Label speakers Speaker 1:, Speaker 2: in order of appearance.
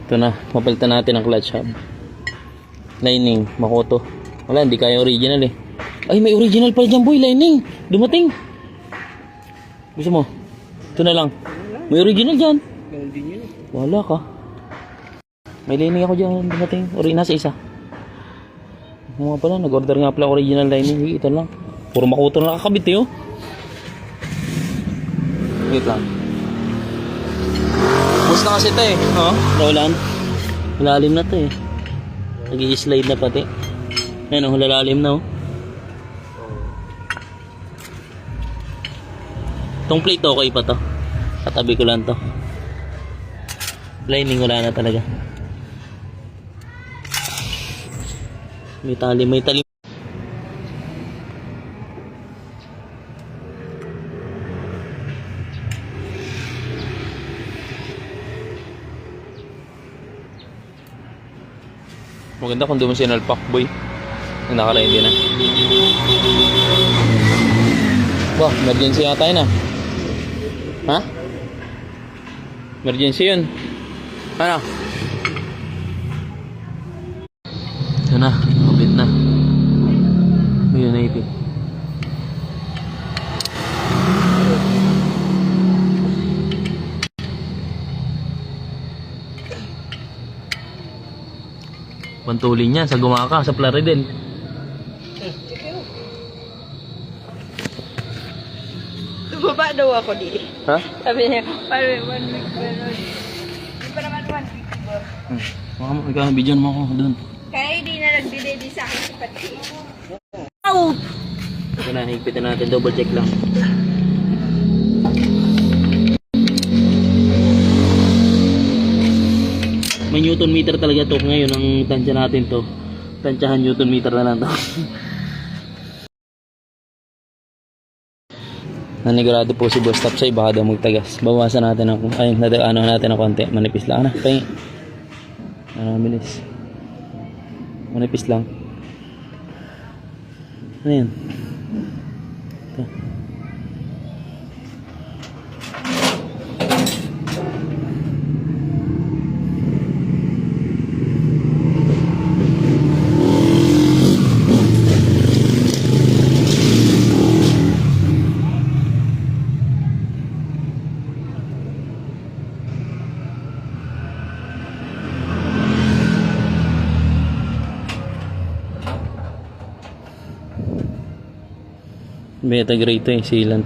Speaker 1: Ito na, mapalitan natin ang clutch hub. Lining, Makoto. Wala, hindi kaya original eh. Ay, may original pala dyan boy, lining. Dumating. Gusto mo? Ito na lang. May original dyan. Wala ka. May lining ako dyan, dumating. Nasa isa. Mga pala, nag-order nga pala original lining. Ito lang. Puro Makoto na nakakabit eh oh. Wait lang. Bus na kasi ito eh. Oh, Roland. Malalim na ito eh. Nag-i-slide na pati. Ayan oh, lalalim na oh. Itong plate okay pa to. Katabi ko lang to. Lining wala na talaga. May tali. Maganda kung dimensional pack boy. Ang naka-ready na. Wah, emergency yata yun ah. Ha? Emergency yun. Ano? Ito na, nakabit na. Yun na ipit. Pantulin niya sa Gumaka, sa Plaridel.
Speaker 2: Baba daw ako di.
Speaker 1: Ha?
Speaker 2: Sabi niya, para 1 week ba nun? Di pa naman 1 week ba?
Speaker 1: Ikaw, bidyan mo ako doon.
Speaker 2: Kaya hindi na nag-delay din sa akin si Pati.
Speaker 1: Ow! Ito na, higpitan natin, double check lang. May Newton meter talaga to. Ngayon, ang tansya natin to. Tansyahan Newton meter na lang to. Nanigurado po si Boss Top sa baka daw magtagas. Bawasan natin ang nadaanan natin ng konti. Manipis lang na. Pahingi. Bilis. Manipis lang. Ano yan? Ito. Beta grade to eh, sealant.